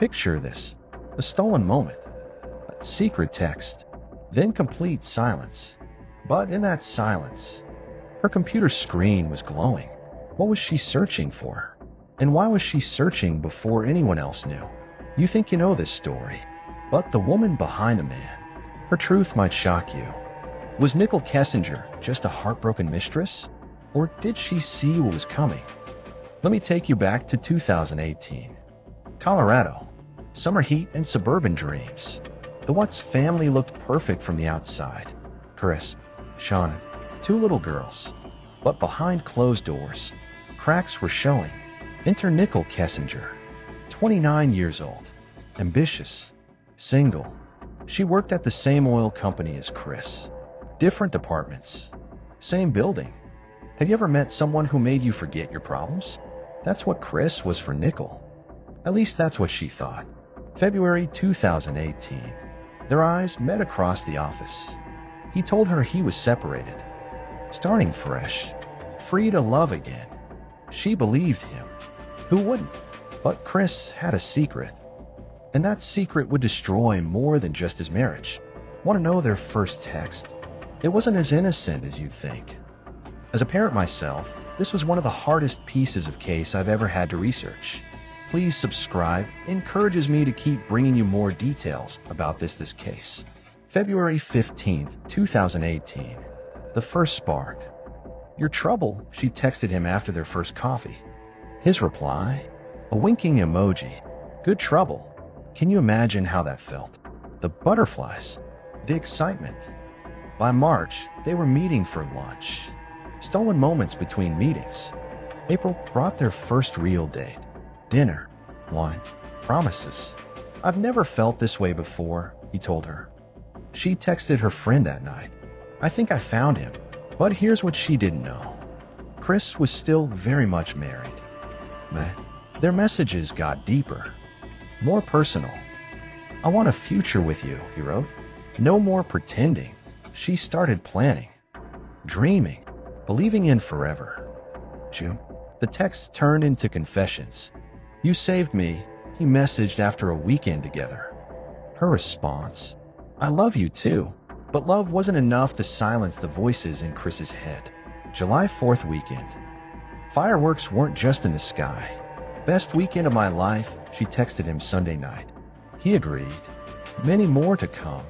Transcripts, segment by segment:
Picture this, a stolen moment, a secret text, then complete silence. But in that silence, her computer screen was glowing. What was she searching for? And why was she searching before anyone else knew? You think you know this story, but the woman behind the man, her truth might shock you. Was Nichol Kessinger just a heartbroken mistress? Or did she see what was coming? Let me take you back to 2018. Colorado. Summer heat and suburban dreams. The Watts family looked perfect from the outside. Chris, Shannon, two little girls. But behind closed doors, cracks were showing. Enter Nichol Kessinger, 29 years old, ambitious, single. She worked at the same oil company as Chris. Different departments, same building. Have you ever met someone who made you forget your problems? That's what Chris was for Nichol. At least that's what she thought. February 2018. Their eyes met across the office. He told her he was separated, starting fresh, free to love again. She believed him. Who wouldn't? But Chris had a secret. And that secret would destroy more than just his marriage. Want to know their first text? It wasn't as innocent as you'd think. As a parent myself, this was one of the hardest pieces of case I've ever had to research. Please subscribe. It encourages me to keep bringing you more details about this case. February 15th, 2018. The first spark. Your trouble, she texted him after their first coffee. His reply? A winking emoji. Good trouble. Can you imagine how that felt? The butterflies. The excitement. By March, they were meeting for lunch. Stolen moments between meetings. April brought their first real date. Dinner, wine, promises. I've never felt this way before, he told her. She texted her friend that night. I think I found him. But here's what she didn't know. Chris was still very much married. Their messages got deeper, more personal. I want a future with you, he wrote. No more pretending. She started planning, dreaming, believing in forever. June. The text turned into confessions. You saved me, he messaged after a weekend together. Her response, I love you too. But love wasn't enough to silence the voices in Chris's head. July 4th weekend. Fireworks weren't just in the sky. Best weekend of my life, she texted him Sunday night. He agreed. Many more to come.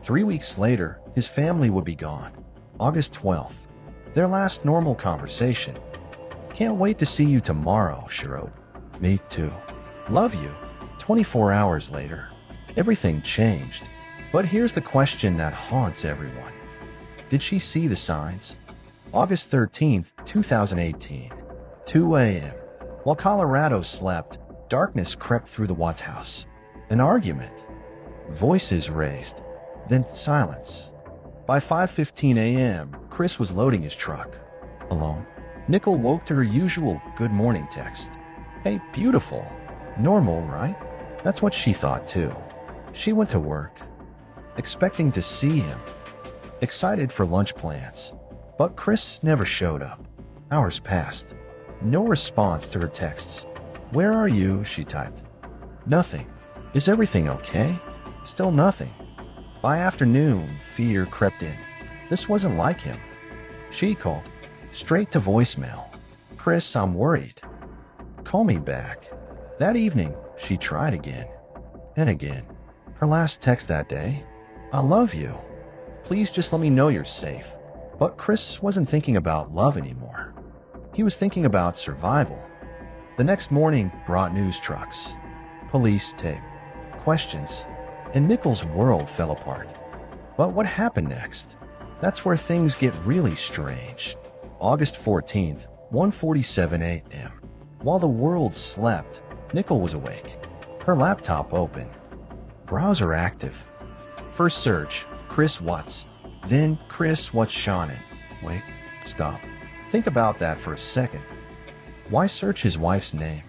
3 weeks later, his family would be gone. August 12th. Their last normal conversation. Can't wait to see you tomorrow, she wrote. Me too. Love you. 24 hours later. Everything changed. But here's the question that haunts everyone. Did she see the signs? August 13th, 2018. 2 a.m. While Colorado slept, darkness crept through the Watts house. An argument. Voices raised. Then silence. By 5:15 a.m., Chris was loading his truck. Alone. Nichol woke to her usual good morning text. Hey, beautiful. Normal, right? That's what she thought too. She went to work, expecting to see him, excited for lunch plans. But Chris never showed up. Hours passed. No response to her texts. Where are you? She typed. Nothing. Is everything okay? Still nothing. By afternoon, fear crept in. This wasn't like him. She called. Straight to voicemail. Chris, I'm worried. Call me back. That evening, she tried again. And again. Her last text that day. I love you. Please just let me know you're safe. But Chris wasn't thinking about love anymore. He was thinking about survival. The next morning brought news trucks, police tape, questions, and Nichol's world fell apart. But what happened next? That's where things get really strange. August 14th, 1:47 a.m. While the world slept, Nichol was awake. Her laptop open. Browser active. First search, Chris Watts. Then Chris Watts Shannon. Wait, stop. Think about that for a second. Why search his wife's name?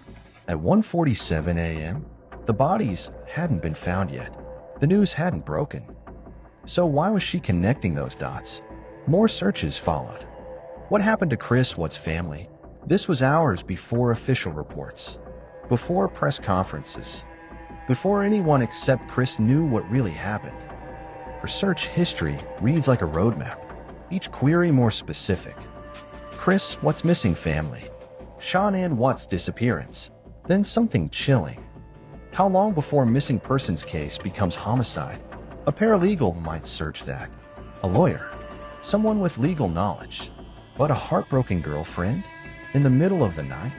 At 1:47 a.m., the bodies hadn't been found yet. The news hadn't broken. So why was she connecting those dots? More searches followed. What happened to Chris Watts' family? This was hours before official reports, before press conferences, before anyone except Chris knew what really happened. Her search history reads like a roadmap, each query more specific. Chris, what's missing family? Sean and Watt's disappearance. Then something chilling. How long before missing persons case becomes homicide? A paralegal might search that. A lawyer. Someone with legal knowledge. But a heartbroken girlfriend? In the middle of the night?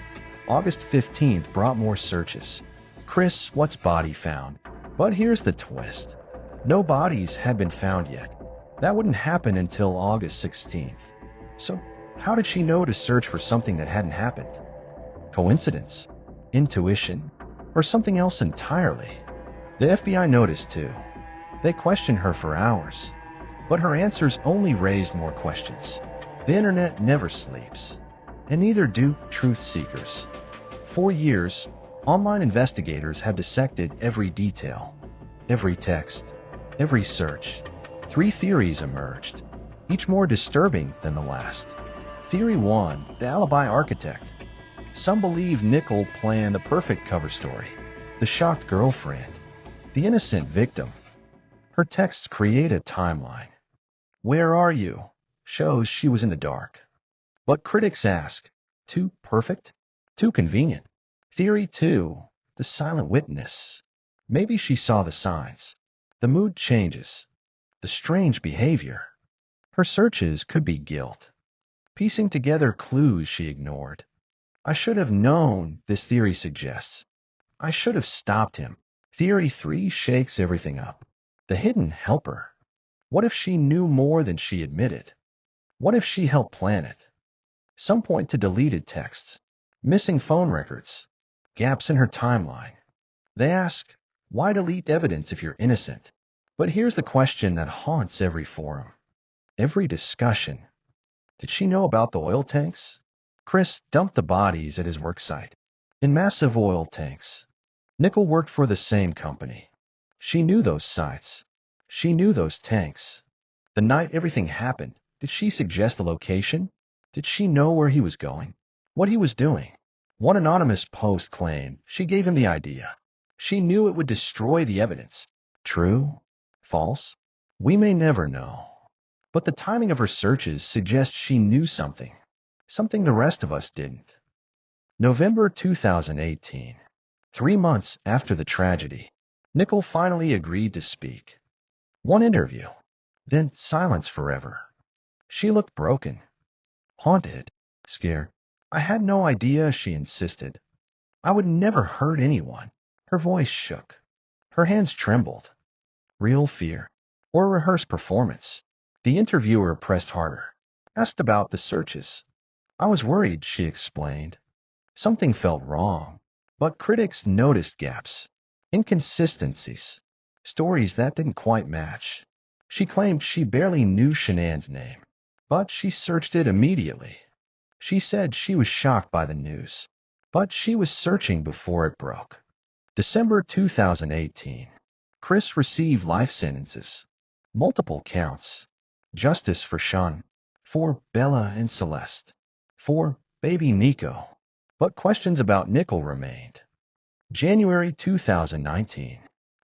August 15th brought more searches. Chris, what's body found? But here's the twist. No bodies had been found yet. That wouldn't happen until August 16th. So, how did she know to search for something that hadn't happened? Coincidence? Intuition? Or something else entirely? The FBI noticed too. They questioned her for hours. But her answers only raised more questions. The internet never sleeps. And neither do truth seekers. For years, online investigators have dissected every detail, every text, every search. 3 theories emerged, each more disturbing than the last. Theory 1, the alibi architect. Some believe Nichol planned the perfect cover story. The shocked girlfriend, the innocent victim. Her texts create a timeline. Where are you? Shows she was in the dark. But critics ask, too perfect? Too convenient? Theory 2, the silent witness. Maybe she saw the signs, the mood changes, the strange behavior. Her searches could be guilt, piecing together clues she ignored. I should have known, this theory suggests. I should have stopped him. Theory 3 shakes everything up. The hidden helper. What if she knew more than she admitted? What if she helped plan it? Some point to deleted texts, missing phone records, gaps in her timeline. They ask, why delete evidence if you're innocent? But here's the question that haunts every forum, every discussion. Did she know about the oil tanks? Chris dumped the bodies at his worksite, in massive oil tanks. Nichol worked for the same company. She knew those sites. She knew those tanks. The night everything happened, did she suggest the location? Did she know where he was going? What he was doing? One anonymous post claimed she gave him the idea. She knew it would destroy the evidence. True? False? We may never know. But the timing of her searches suggests she knew something. Something the rest of us didn't. November 2018. 3 months after the tragedy, Nichol finally agreed to speak. One interview. Then silence forever. She looked broken. Haunted. Scared. I had no idea, she insisted. I would never hurt anyone. Her voice shook. Her hands trembled. Real fear. Or rehearsed performance. The interviewer pressed harder. Asked about the searches. I was worried, she explained. Something felt wrong. But critics noticed gaps. Inconsistencies. Stories that didn't quite match. She claimed she barely knew Shanann's name. But she searched it immediately. She said she was shocked by the news. But she was searching before it broke. December 2018. Chris received life sentences. Multiple counts. Justice for Sean. For Bella and Celeste. For baby Nico. But questions about Nichol remained. January 2019.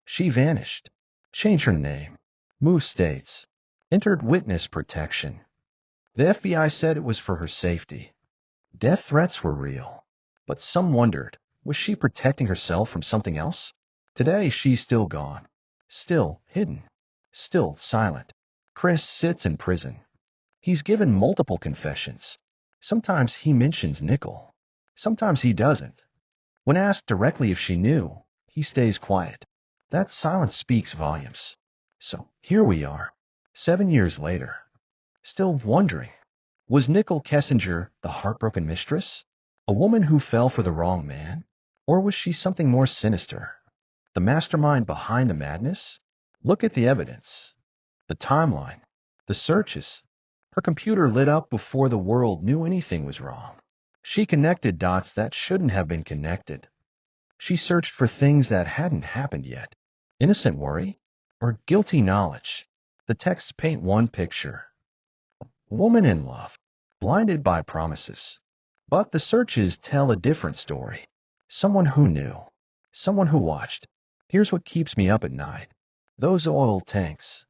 She vanished. Changed her name. Moved states. Entered witness protection. The FBI said it was for her safety. Death threats were real. But some wondered, was she protecting herself from something else? Today she's still gone. Still hidden. Still silent. Chris sits in prison. He's given multiple confessions. Sometimes he mentions Nichol. Sometimes he doesn't. When asked directly if she knew, he stays quiet. That silence speaks volumes. So here we are, 7 years later. Still wondering, was Nichol Kessinger the heartbroken mistress? A woman who fell for the wrong man? Or was she something more sinister? The mastermind behind the madness? Look at the evidence. The timeline. The searches. Her computer lit up before the world knew anything was wrong. She connected dots that shouldn't have been connected. She searched for things that hadn't happened yet. Innocent worry? Or guilty knowledge? The texts paint one picture. Woman in love, blinded by promises. But the searches tell a different story. Someone who knew. Someone who watched. Here's what keeps me up at night. Those oil tanks.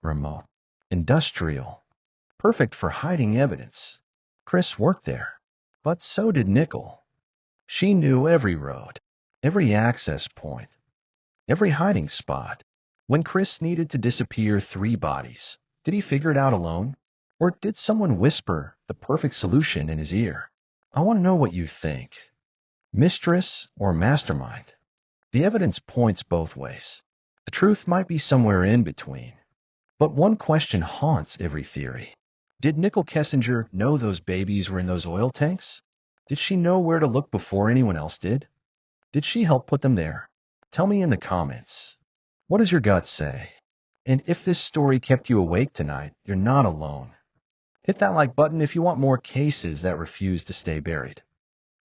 Remote. Industrial. Perfect for hiding evidence. Chris worked there. But so did Nichol. She knew every road, every access point, every hiding spot. When Chris needed to disappear 3 bodies, did he figure it out alone? Or did someone whisper the perfect solution in his ear? I want to know what you think. Mistress or Mastermind? The evidence points both ways. The truth might be somewhere in between. But one question haunts every theory. Did Nichol Kessinger know those babies were in those oil tanks? Did she know where to look before anyone else did? Did she help put them there? Tell me in the comments. What does your gut say? And if this story kept you awake tonight, you're not alone. Hit that like button if you want more cases that refuse to stay buried.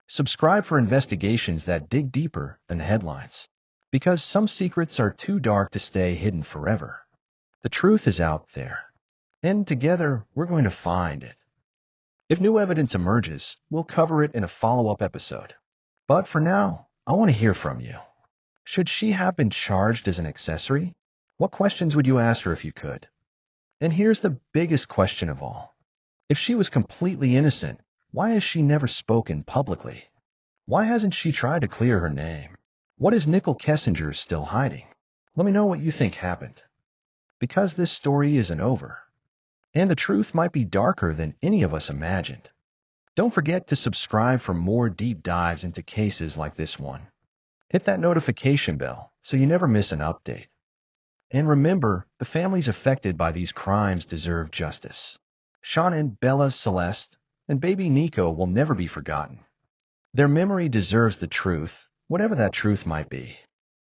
Subscribe for investigations that dig deeper than the headlines. Because some secrets are too dark to stay hidden forever. The truth is out there. And together, we're going to find it. If new evidence emerges, we'll cover it in a follow-up episode. But for now, I want to hear from you. Should she have been charged as an accessory? What questions would you ask her if you could? And here's the biggest question of all. If she was completely innocent, why has she never spoken publicly? Why hasn't she tried to clear her name? What is Nichol Kessinger still hiding? Let me know what you think happened. Because this story isn't over. And the truth might be darker than any of us imagined. Don't forget to subscribe for more deep dives into cases like this one. Hit that notification bell so you never miss an update. And remember, the families affected by these crimes deserve justice. Sean and Bella Celeste and baby Nico will never be forgotten. Their memory deserves the truth, whatever that truth might be.